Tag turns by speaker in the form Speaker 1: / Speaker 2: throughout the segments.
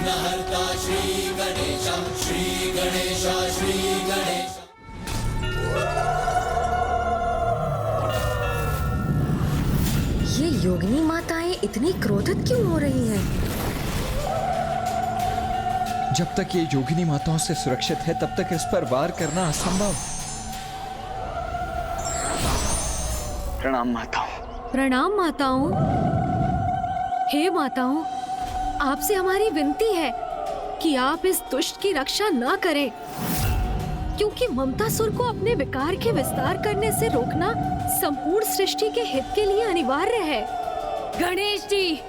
Speaker 1: विघ्नहर्ता श्री गणेश, श्री गणेश, श्री गणेश।
Speaker 2: ये योगिनी माताएं इतनी क्रोधित क्यों हो रही हैं?
Speaker 3: जब तक ये योगिनी माताओं से सुरक्षित है तब तक इस पर वार करना असंभव। प्रणाम माताओं।
Speaker 2: प्रणाम माताओं। हे माताओं, आपसे हमारी विनती है कि आप इस दुष्ट की रक्षा न करें, क्योंकि ममतासुर को अपने विकार के विस्तार करने से रोकना संपूर्ण सृष्टि के हित के लिए अनिवार्य है।
Speaker 4: गणेश जी,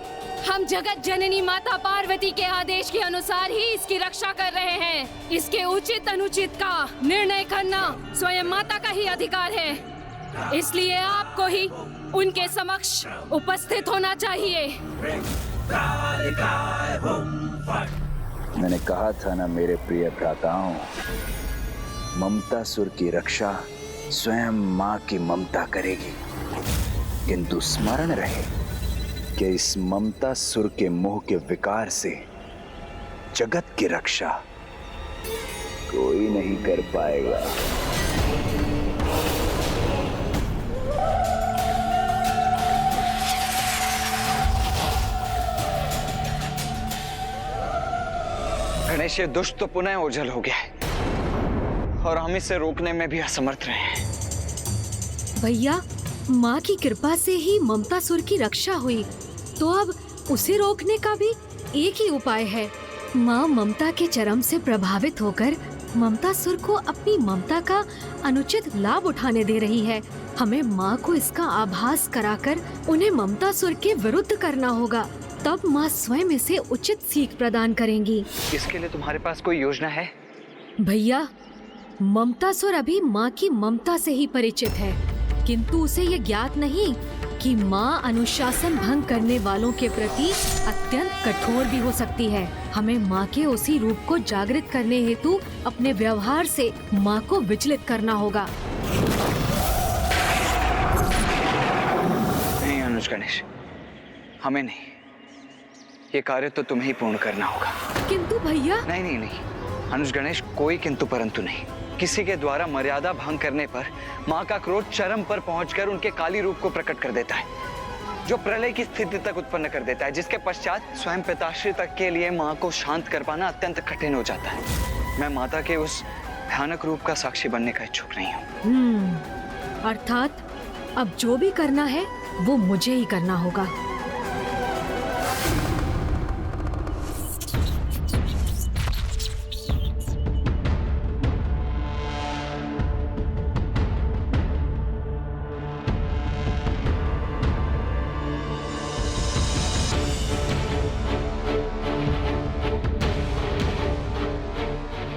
Speaker 4: हम जगत जननी माता पार्वती के आदेश के अनुसार ही इसकी रक्षा कर रहे हैं। इसके उचित अनुचित का निर्णय करना स्वयं माता का ही अधिकार है, इसलिए आपको ही उनके समक्ष उपस्थित होना चाहिए।
Speaker 5: मैंने कहा था ना मेरे प्रिय भ्राताओं, ममतासुर की रक्षा स्वयं माँ की ममता करेगी। किंतु स्मरण रहे कि इस ममतासुर के मोह के विकार से जगत की रक्षा कोई नहीं कर पाएगा।
Speaker 3: गणेश, ये दुष्ट तो पुनः ओझल हो गया है और हम इसे रोकने में भी असमर्थ रहे हैं।
Speaker 2: भैया, माँ की कृपा से ही ममतासुर की रक्षा हुई, तो अब उसे रोकने का भी एक ही उपाय है। माँ ममता के चरम से प्रभावित होकर ममतासुर को अपनी ममता का अनुचित लाभ उठाने दे रही है। हमें माँ को इसका आभास कराकर उन्हें ममतासुर के विरुद्ध करना होगा, तब माँ स्वयं इसे उचित सीख प्रदान करेंगी।
Speaker 3: इसके लिए तुम्हारे पास कोई योजना है?
Speaker 2: भैया, ममतासुर अभी माँ की ममता से ही परिचित है, किंतु उसे ये ज्ञात नहीं कि माँ अनुशासन भंग करने वालों के प्रति अत्यंत कठोर भी हो सकती है। हमें माँ के उसी रूप को जागृत करने हेतु अपने व्यवहार से माँ को विचलित करना होगा।
Speaker 3: नहीं अनुज गणेश, हमें नहीं, ये कार्य तो तुम्हें ही पूर्ण करना होगा।
Speaker 2: किंतु भैया।
Speaker 3: नहीं नहीं नहीं अनुज गणेश, कोई किंतु परंतु नहीं। किसी के द्वारा मर्यादा भंग करने पर माँ का क्रोध चरम पर पहुंचकर उनके काली रूप को प्रकट कर देता है, जो प्रलय की स्थिति तक उत्पन्न कर देता है, जिसके पश्चात स्वयं पिताश्री तक के लिए माँ को शांत कर पाना अत्यंत कठिन हो जाता है। मैं माता के उस भयानक रूप का साक्षी बनने का इच्छुक नहीं हूँ।
Speaker 2: अर्थात अब जो भी करना है वो मुझे ही करना होगा।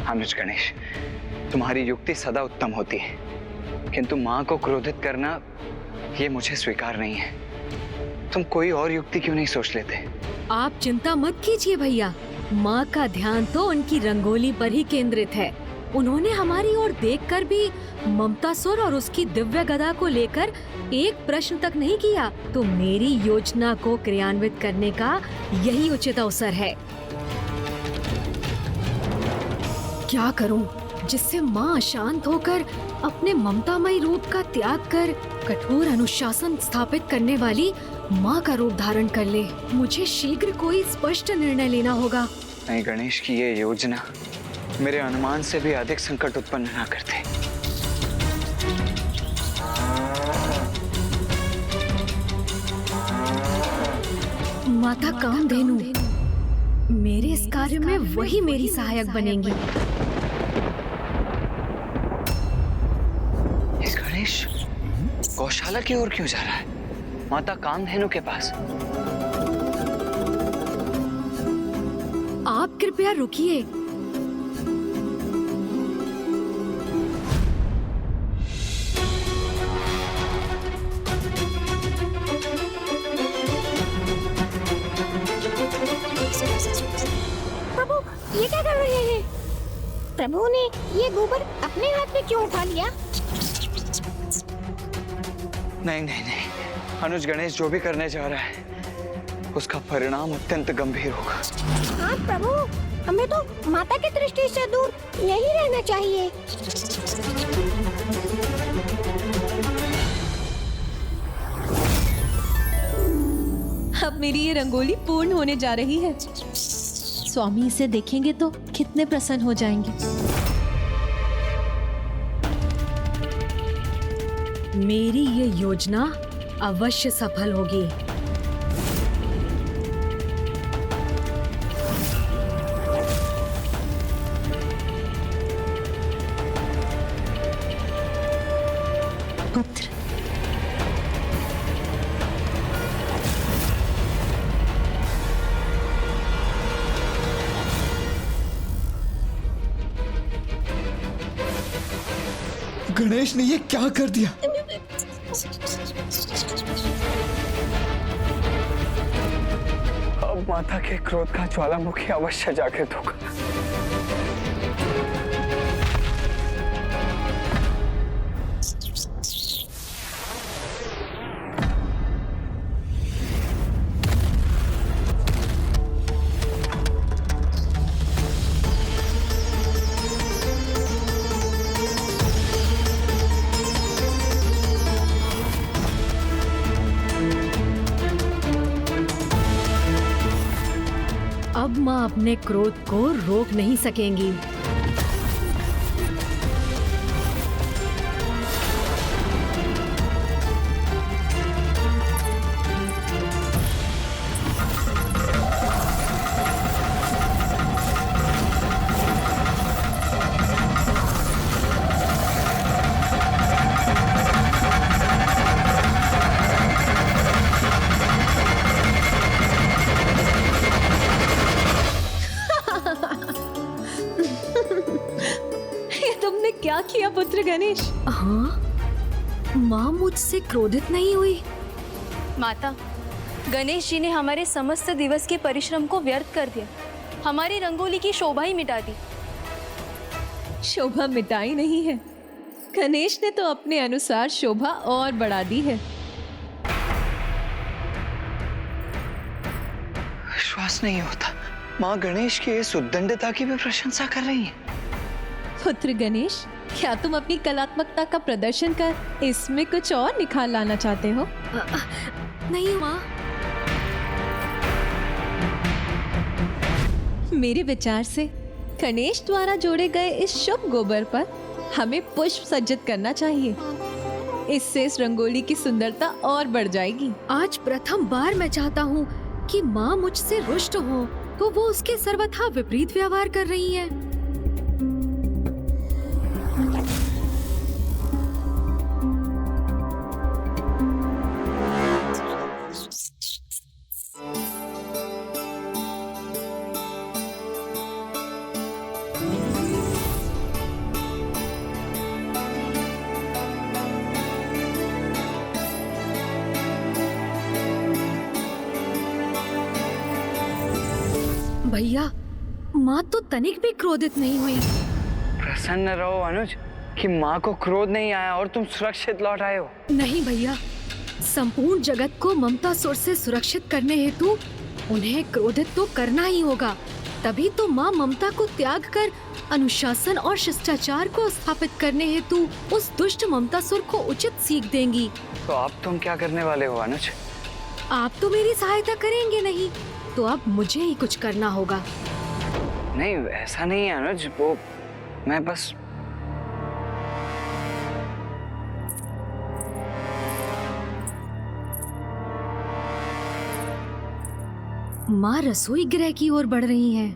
Speaker 3: अनुज गणेश, तुम्हारी युक्ति सदा उत्तम होती है, किंतु माँ को क्रोधित करना ये मुझे स्वीकार नहीं है। तुम कोई और युक्ति क्यों नहीं सोच लेते?
Speaker 2: आप चिंता मत कीजिए भैया, माँ का ध्यान तो उनकी रंगोली पर ही केंद्रित है। उन्होंने हमारी ओर देखकर भी ममतासुर और उसकी दिव्य गदा को लेकर एक प्रश्न तक नहीं किया, तो मेरी योजना को क्रियान्वित करने का यही उचित अवसर है। क्या करूं जिससे माँ अशांत होकर अपने ममतामयी रूप का त्याग कर कठोर अनुशासन स्थापित करने वाली माँ का रूप धारण कर ले। मुझे शीघ्र कोई स्पष्ट निर्णय लेना होगा।
Speaker 3: नहीं गणेश की ये योजना मेरे अनुमान से भी अधिक संकट उत्पन्न ना करते।
Speaker 2: माता कामधेनु, मेरे इस कार्य में वही मेरी सहायक बनेंगी।
Speaker 3: गणेश गौशाला की ओर क्यों जा रहा है? माता कामधेनु के पास।
Speaker 2: आप कृपया रुकिए।
Speaker 6: प्रभु, ये क्या कर रहे हैं? प्रभु ने ये गोबर अपने हाथ में क्यों उठा लिया?
Speaker 3: नहीं नहीं नहीं अनुज गणेश जो भी करने जा रहा है उसका परिणाम अत्यंत गंभीर होगा।
Speaker 6: हाँ प्रभु, हमें तो माता की दृष्टि से दूर यही रहना चाहिए।
Speaker 7: अब मेरी ये रंगोली पूर्ण होने जा रही है। स्वामी इसे देखेंगे तो कितने प्रसन्न हो जाएंगे।
Speaker 2: मेरी ये योजना अवश्य सफल होगी।
Speaker 7: पुत्र,
Speaker 8: गणेश ने ये क्या कर दिया?
Speaker 3: अब माता के क्रोध का ज्वालामुखी अवश्य जागृत होगा।
Speaker 2: अब माँ अपने क्रोध को रोक नहीं सकेंगी।
Speaker 7: तुमने क्या किया पुत्र गणेश?
Speaker 2: हाँ, माँ मुझसे क्रोधित नहीं हुई।
Speaker 9: माता, गणेश जी ने हमारे समस्त दिवस के परिश्रम को व्यर्थ कर दिया, हमारी रंगोली की शोभा ही मिटा दी।
Speaker 7: शोभा मिटाई नहीं है, गणेश ने तो अपने अनुसार शोभा और बढ़ा दी है।
Speaker 3: विश्वास नहीं होता, माँ गणेश की इस उद्दंडता की भी प्रशंसा कर रही है।
Speaker 7: पुत्र गणेश, क्या तुम अपनी कलात्मकता का प्रदर्शन कर इसमें कुछ और निखार लाना चाहते हो?
Speaker 2: नहीं माँ।
Speaker 7: मेरे विचार से गणेश द्वारा जोड़े गए इस शुभ गोबर पर हमें पुष्प सज्जित करना चाहिए। इससे इस रंगोली की सुंदरता और बढ़ जाएगी।
Speaker 2: आज प्रथम बार मैं चाहता हूँ कि माँ मुझसे रुष्ट हो, तो वो उसके सर्वथा विपरीत व्यवहार कर रही है। भैया, माँ तो तनिक भी क्रोधित नहीं हुई।
Speaker 3: प्रसन्न रहो अनुज कि माँ को क्रोध नहीं आया और तुम सुरक्षित लौट आए हो।
Speaker 2: नहीं भैया, संपूर्ण जगत को ममतासुर से सुरक्षित करने हेतु उन्हें क्रोधित तो करना ही होगा। तभी तो माँ ममता को त्याग कर अनुशासन और शिष्टाचार को स्थापित करने हेतु उस दुष्ट ममतासुर को उचित सीख देंगी।
Speaker 3: तो अब तुम क्या करने वाले हो अनुज?
Speaker 2: आप तो मेरी सहायता करेंगे नहीं, तो अब मुझे ही कुछ करना होगा।
Speaker 3: नहीं, ऐसा नहीं है अनुज, वो मैं बस
Speaker 2: माँ रसोई गृह की ओर बढ़ रही हैं।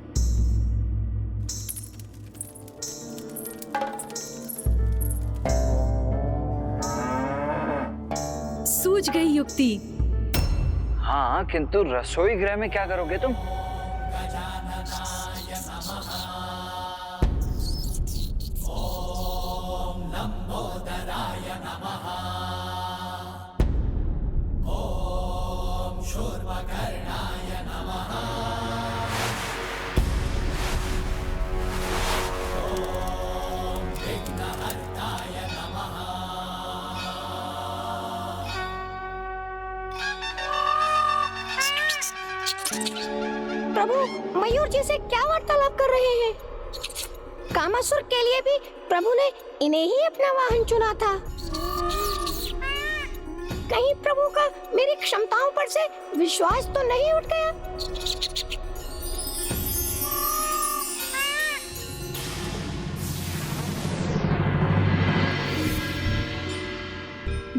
Speaker 2: सूझ गई युक्ति।
Speaker 3: हाँ, किंतु रसोई गृह में क्या करोगे तुम?
Speaker 6: प्रभु मयूर जी से क्या वार्तालाप कर रहे हैं? कामासुर के लिए भी प्रभु ने इन्हें ही अपना वाहन चुना था। कहीं प्रभु का मेरी क्षमताओं पर से विश्वास तो नहीं उठ गया?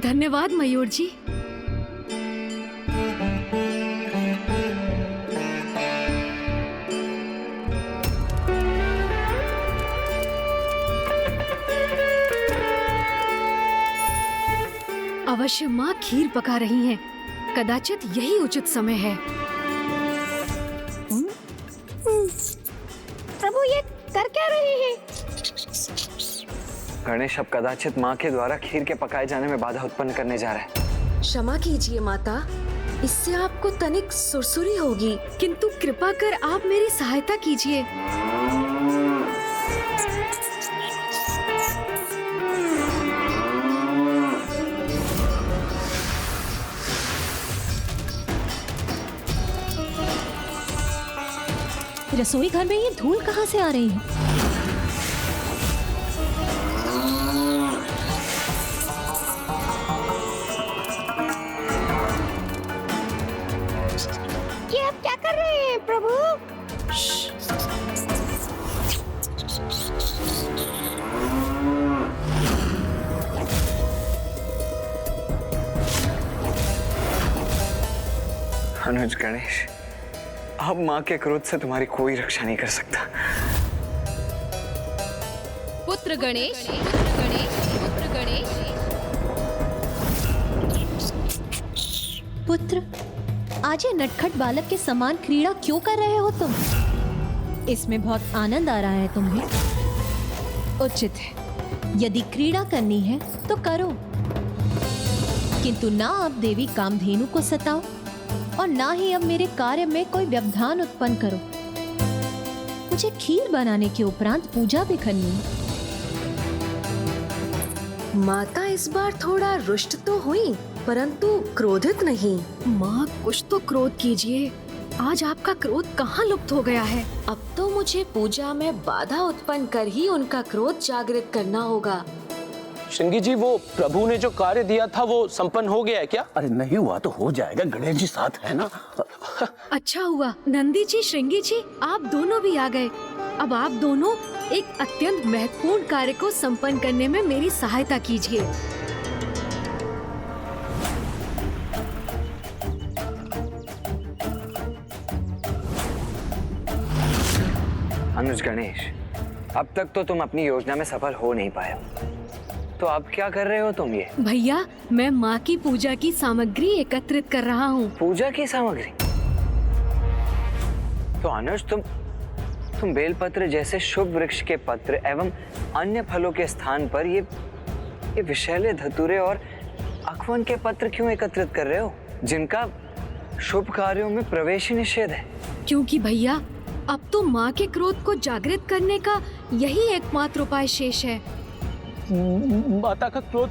Speaker 2: धन्यवाद मयूर जी। अवश्य माँ खीर पका रही हैं। कदाचित यही उचित समय है।
Speaker 6: प्रभु ये कर क्या रहे हैं?
Speaker 3: गणेश अब कदाचित माँ के द्वारा खीर के पकाए जाने में बाधा उत्पन्न करने जा रहा है।
Speaker 2: क्षमा कीजिए माता, इससे आपको तनिक सुरसुरी होगी, किंतु कृपा कर आप मेरी सहायता कीजिए।
Speaker 7: रसोई घर में ये धूल कहाँ से आ रही है?
Speaker 6: ये आप क्या कर रहे हैं प्रभु?
Speaker 3: अनुज गणेश, अब माँ के क्रोध से तुम्हारी कोई रक्षा नहीं कर सकता।
Speaker 4: पुत्र गणेश, पुत्र गणेश, पुत्र गणेश।
Speaker 7: पुत्र, आज ये नटखट बालक के समान क्रीड़ा क्यों कर रहे हो तुम? इसमें बहुत आनंद आ रहा है तुम्हें? उचित है, यदि क्रीड़ा करनी है तो करो, किंतु ना अब देवी कामधेनु को सताओ और ना ही अब मेरे कार्य में कोई व्यवधान उत्पन्न करो। मुझे खीर बनाने के उपरांत पूजा भी करनी है।
Speaker 2: माता इस बार थोड़ा रुष्ट तो हुई, परंतु क्रोधित नहीं। माँ कुछ तो क्रोध कीजिए, आज आपका क्रोध कहाँ लुप्त हो गया है? अब तो मुझे पूजा में बाधा उत्पन्न कर ही उनका क्रोध जागृत करना होगा।
Speaker 10: श्रृंगी जी, वो प्रभु ने जो कार्य दिया था वो संपन्न हो गया है क्या?
Speaker 11: अरे नहीं हुआ तो हो जाएगा, गणेश जी साथ है ना।
Speaker 2: अच्छा हुआ नंदी जी, श्रृंगी जी, आप दोनों भी आ गए। अब आप दोनों एक अत्यंत महत्वपूर्ण कार्य को संपन्न करने में मेरी सहायता कीजिए।
Speaker 3: अनुज गणेश, अब तक तो तुम अपनी योजना में सफल हो नहीं पाए, तो अब क्या कर रहे हो तुम ये?
Speaker 2: भैया, मैं माँ की पूजा की सामग्री एकत्रित कर रहा हूँ।
Speaker 3: पूजा की सामग्री? तो अनुज, तुम बेलपत्र जैसे शुभ वृक्ष के पत्र एवं अन्य फलों के स्थान पर ये विषैले धतूरे और अखवन के पत्र क्यों एकत्रित कर रहे हो, जिनका शुभ कार्यों में प्रवेश ही निषेध है?
Speaker 2: क्योंकि भैया, अब तो माँ के क्रोध को जागृत करने का यही एकमात्र उपाय शेष है।
Speaker 10: माता का क्रोध?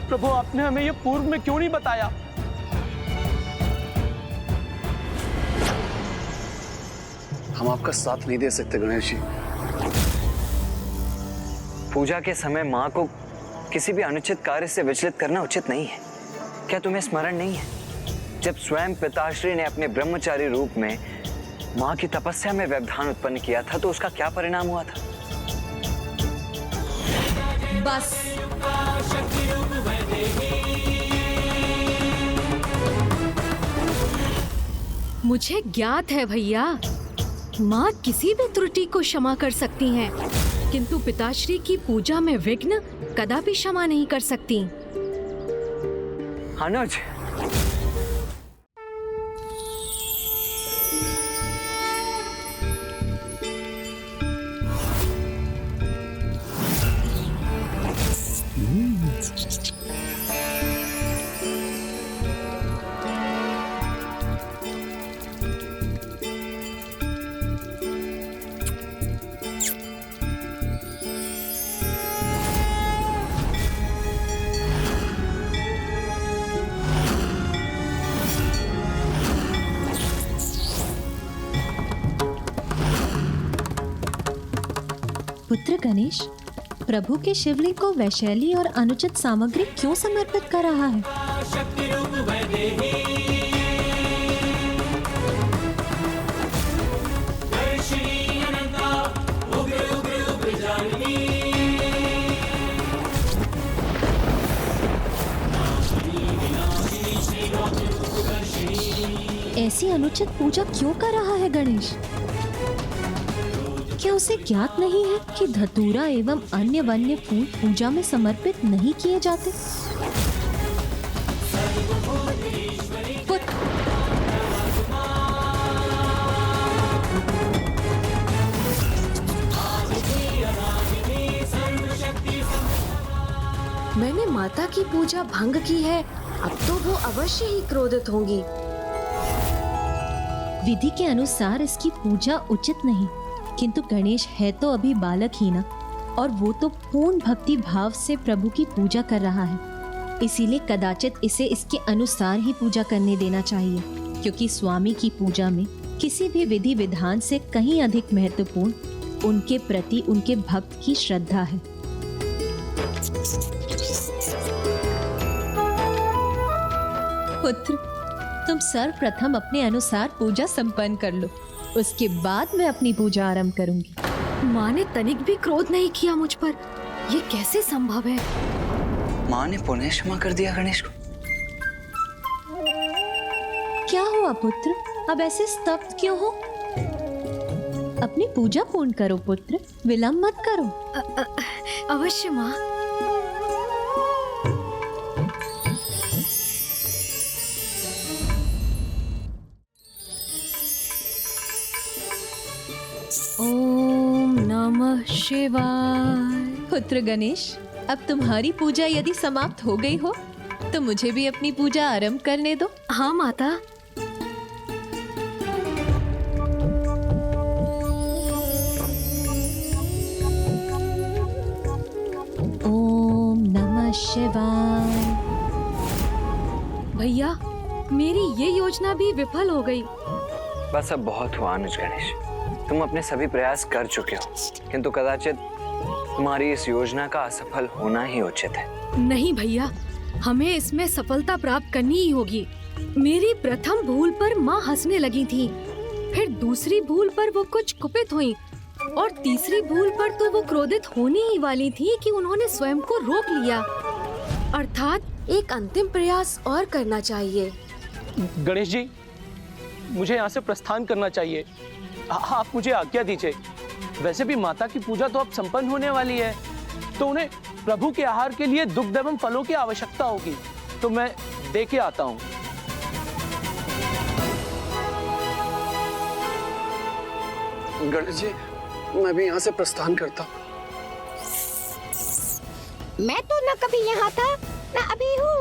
Speaker 10: प्रभु आपने हमें ये पूर्व में क्यों नहीं बताया?
Speaker 11: हम आपका साथ नहीं दे सकते गणेश जी।
Speaker 3: पूजा के समय माँ को किसी भी अनुचित कार्य से विचलित करना उचित नहीं है। क्या तुम्हें स्मरण नहीं है, जब स्वयं पिताश्री ने अपने ब्रह्मचारी रूप में माँ की तपस्या में व्यवधान उत्पन्न किया था तो उसका क्या परिणाम हुआ था?
Speaker 7: बस
Speaker 2: मुझे ज्ञात है भैया, माँ किसी भी त्रुटि को क्षमा कर सकती हैं, किंतु पिताश्री की पूजा में विघ्न कदापि क्षमा नहीं कर सकती।
Speaker 3: अनुज,
Speaker 7: पुत्र गणेश, प्रभु के शिवलिंग को वैशैली और अनुचित सामग्री क्यों समर्पित कर रहा है? ऐसी अनुचित पूजा क्यों कर रहा है गणेश? क्या उसे ज्ञात नहीं है कि धतूरा एवं अन्य वन्य फूल पूजा में समर्पित नहीं किए जाते?
Speaker 2: मैंने माता की पूजा भंग की है, अब तो वो अवश्य ही क्रोधित होंगी।
Speaker 7: विधि के अनुसार इसकी पूजा उचित नहीं, किंतु गणेश है तो अभी बालक ही ना, और वो तो पूर्ण भक्ति भाव से प्रभु की पूजा कर रहा है। इसीलिए कदाचित इसे इसके अनुसार ही पूजा करने देना चाहिए, क्योंकि स्वामी की पूजा में किसी भी विधि विधान से कहीं अधिक महत्वपूर्ण उनके प्रति उनके भक्त की श्रद्धा है। पुत्र, तुम सर्वप्रथम अपने अनुसार पूजा संपन्न कर लो, उसके बाद मैं अपनी पूजा आरंभ करूंगी।
Speaker 2: माँ ने तनिक भी क्रोध नहीं किया मुझ पर, ये कैसे संभव है?
Speaker 3: माँ ने पुनः क्षमा कर दिया गणेश को।
Speaker 7: क्या हुआ पुत्र, अब ऐसे स्तब्ध क्यों हो? अपनी पूजा पूर्ण करो पुत्र, विलंब मत करो।
Speaker 2: अवश्य माँ। ओम नमः शिवाय।
Speaker 7: पुत्र गणेश, अब तुम्हारी पूजा यदि समाप्त हो गई हो तो मुझे भी अपनी पूजा आरंभ करने दो।
Speaker 2: हाँ माता।
Speaker 7: ओम नमः शिवाय।
Speaker 2: भैया, मेरी ये योजना भी विफल हो गई।
Speaker 3: बस अब बहुत हुआ अनुज गणेश, तुम अपने सभी प्रयास कर चुके हो, किंतु कदाचित तुम्हारी इस योजना का असफल होना ही उचित है।
Speaker 2: नहीं भैया, हमें इसमें सफलता प्राप्त करनी ही होगी। मेरी प्रथम भूल पर माँ हंसने लगी थी, फिर दूसरी भूल पर वो कुछ कुपित हुई, और तीसरी भूल पर तो वो क्रोधित होने ही वाली थी कि उन्होंने स्वयं को रोक लिया। अर्थात एक अंतिम प्रयास और करना चाहिए।
Speaker 10: गणेश जी, मुझे यहाँ से प्रस्थान करना चाहिए। आप मुझे आज्ञा दीजिए। वैसे भी माता की पूजा तो अब संपन्न होने वाली है, तो उन्हें प्रभु के आहार के लिए दुग्ध एवं फलों की आवश्यकता होगी, तो मैं दे के आता हूँ।
Speaker 11: गणेश जी, मैं भी यहाँ से प्रस्थान करता हूँ।
Speaker 6: मैं तो न कभी यहाँ था न अभी हूँ।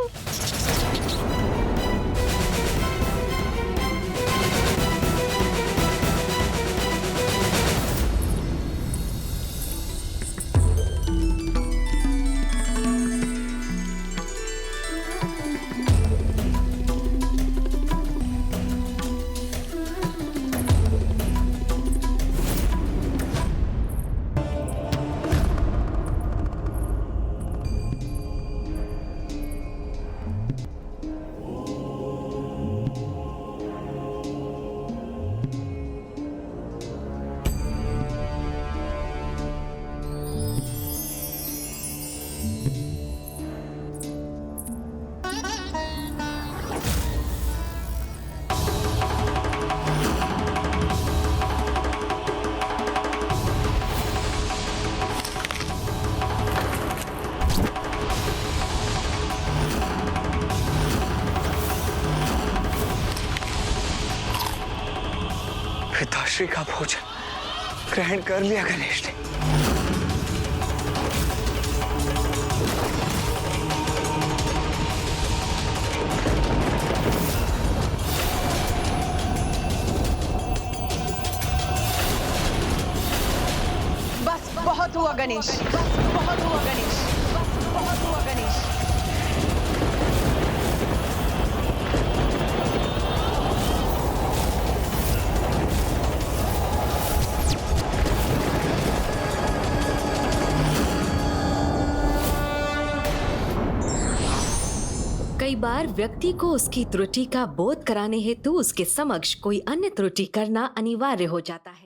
Speaker 3: पिताश्री का भोजन ग्रहण कर लिया गणेश ने।
Speaker 12: बस बहुत हुआ गणेश, बस बहुत हुआ गणेश, बस बहुत हुआ गणेश।
Speaker 2: कई बार व्यक्ति को उसकी त्रुटि का बोध कराने हेतु उसके समक्ष कोई अन्य त्रुटि करना अनिवार्य हो जाता है।